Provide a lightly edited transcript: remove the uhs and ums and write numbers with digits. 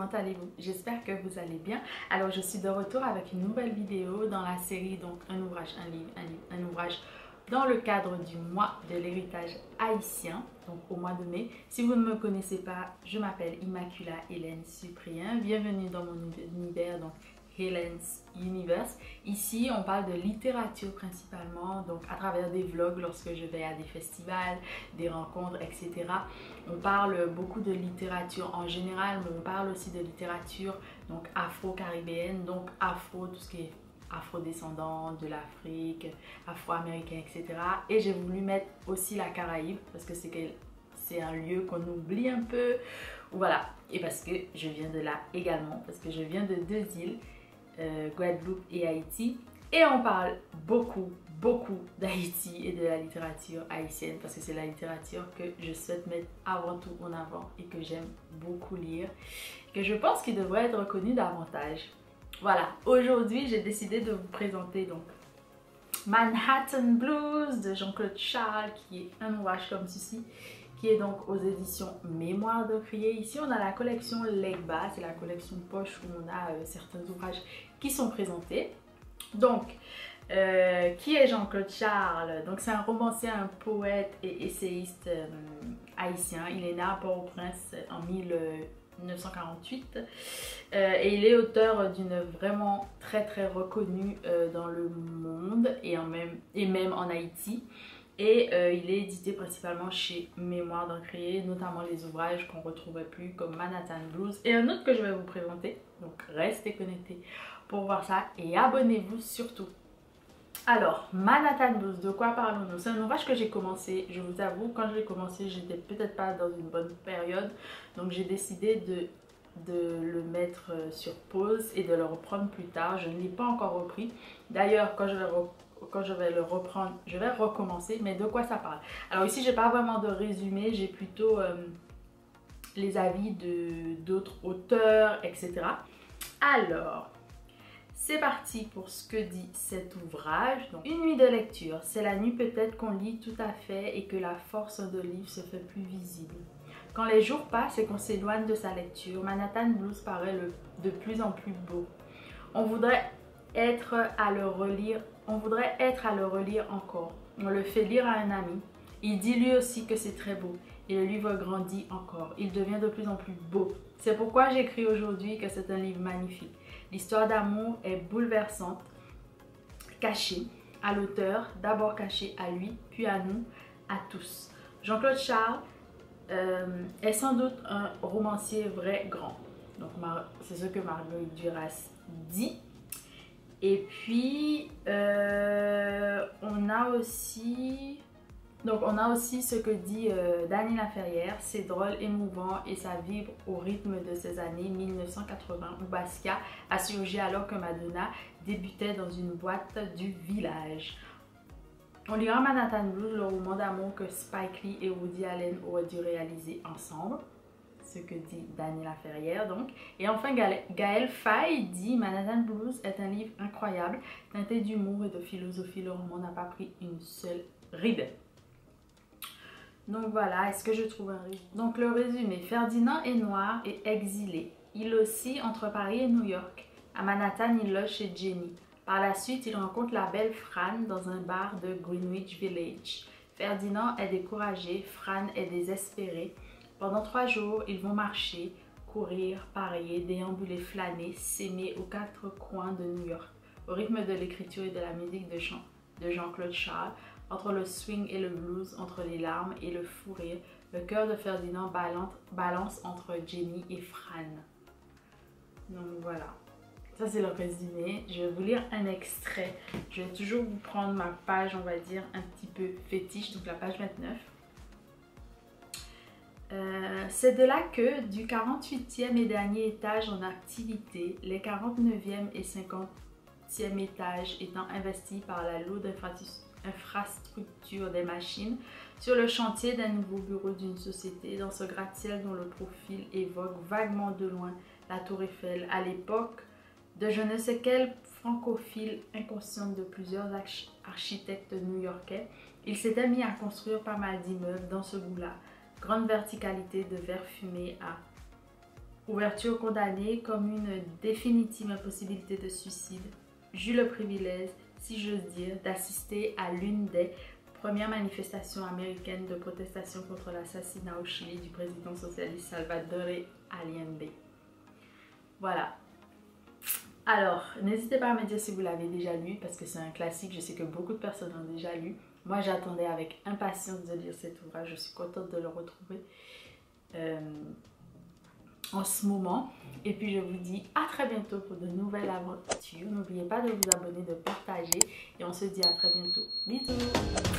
comment allez-vous? J'espère que vous allez bien. Alors je suis de retour avec une nouvelle vidéo dans la série donc un ouvrage, un livre, un ouvrage dans le cadre du mois de l'héritage haïtien, donc au mois de mai. Si vous ne me connaissez pas, je m'appelle Immacula Hélène Cyprien. Bienvenue dans mon univers, donc Hélène's Universe. Ici, on parle de littérature principalement, donc à travers des vlogs lorsque je vais à des festivals, des rencontres, etc. On parle beaucoup de littérature en général, mais on parle aussi de littérature donc afro-caribéenne, donc afro, tout ce qui est afro-descendant de l'Afrique, afro-américain, etc. Et j'ai voulu mettre aussi la Caraïbe parce que c'est un lieu qu'on oublie un peu. Voilà, et parce que je viens de là également, parce que je viens de deux îles, Guadeloupe et Haïti. Et on parle beaucoup d'Haïti et de la littérature haïtienne parce que c'est la littérature que je souhaite mettre avant tout en avant et que j'aime beaucoup lire, que je pense qu'il devrait être reconnu davantage. Voilà, aujourd'hui j'ai décidé de vous présenter donc Manhattan Blues de Jean-Claude Charles, qui est un ouvrage comme ceci, qui est donc aux éditions Mémoire de Crier. Ici on a la collection Legba, c'est la collection poche où on a certains ouvrages qui sont présentés. Donc, qui est Jean-Claude Charles? Donc c'est un romancier, un poète et essayiste haïtien. Il est né à Port-au-Prince en 1948 et il est auteur d'une œuvre vraiment très reconnue dans le monde et même en Haïti. Et il est édité principalement chez Mémoire d'en Crier, notamment les ouvrages qu'on ne retrouvait plus comme Manhattan Blues et un autre que je vais vous présenter. Donc restez connectés pour voir ça et abonnez-vous surtout. Alors, Manhattan Blues, de quoi parlons-nous? C'est un ouvrage que j'ai commencé, je vous avoue, quand je l'ai commencé, j'étais peut-être pas dans une bonne période. Donc j'ai décidé de le mettre sur pause et de le reprendre plus tard. Je ne l'ai pas encore repris. D'ailleurs, quand je vais le reprendre, je vais recommencer. Mais de quoi ça parle? Alors ici, j'ai pas vraiment de résumé, j'ai plutôt les avis d'autres auteurs, etc. Alors, c'est parti pour ce que dit cet ouvrage. Donc, une nuit de lecture, c'est la nuit peut-être qu'on lit tout à fait et que la force de livre se fait plus visible. Quand les jours passent et qu'on s'éloigne de sa lecture, Manhattan Blues paraît de plus en plus beau. On voudrait être à le relire encore. On le fait lire à un ami. Il dit lui aussi que c'est très beau. Et le livre grandit encore. Il devient de plus en plus beau. C'est pourquoi j'écris aujourd'hui que c'est un livre magnifique. L'histoire d'amour est bouleversante, cachée à l'auteur, d'abord cachée à lui, puis à nous, à tous. Jean-Claude Charles est sans doute un romancier vrai grand. Donc c'est ce que Marguerite Duras dit. Et puis on a aussi ce que dit Dany Laferrière. C'est drôle, émouvant et ça vibre au rythme de ces années 1980 où Basquiat a surgi alors que Madonna débutait dans une boîte du village. On lira Manhattan Blues, le roman d'amour que Spike Lee et Woody Allen auraient dû réaliser ensemble. Ce que dit Dany Laferrière donc. Et enfin Gaël Faye dit Manhattan Blues est un livre incroyable, teinté d'humour et de philosophie. Le roman n'a pas pris une seule ride. Donc voilà, est-ce que je trouve un résumé? Donc le résumé, Ferdinand est noir et exilé. Il oscille entre Paris et New York. À Manhattan, il loge chez Jenny. Par la suite, il rencontre la belle Fran dans un bar de Greenwich Village. Ferdinand est découragé, Fran est désespérée. Pendant 3 jours, ils vont marcher, courir, parier, déambuler, flâner, s'aimer aux 4 coins de New York, au rythme de l'écriture et de la musique de Jean-Claude Charles, entre le swing et le blues, entre les larmes et le fou rire. Le cœur de Ferdinand balance entre Jenny et Fran. Donc voilà, ça c'est le résumé. Je vais vous lire un extrait. Je vais toujours vous prendre ma page, on va dire, un petit peu fétiche, donc la page 29. C'est de là que, du 48e et dernier étage en activité, les 49e et 50e étages étant investis par la lourde infrastructure des machines, sur le chantier d'un nouveau bureau d'une société, dans ce gratte-ciel dont le profil évoque vaguement de loin la tour Eiffel, à l'époque de je ne sais quelle francophile inconsciente de plusieurs architectes new-yorkais, il s'était mis à construire pas mal d'immeubles dans ce goût-là. Grande verticalité de verre fumé Ouverture condamnée comme une définitive impossibilité de suicide. J'eus le privilège, si j'ose dire, d'assister à l'une des premières manifestations américaines de protestation contre l'assassinat au Chili du président socialiste Salvador Allende. Voilà. Alors, n'hésitez pas à me dire si vous l'avez déjà lu, parce que c'est un classique, je sais que beaucoup de personnes l'ont déjà lu. Moi, j'attendais avec impatience de lire cet ouvrage, je suis contente de le retrouver en ce moment. Et puis, je vous dis à très bientôt pour de nouvelles aventures. N'oubliez pas de vous abonner, de partager, et on se dit à très bientôt. Bisous!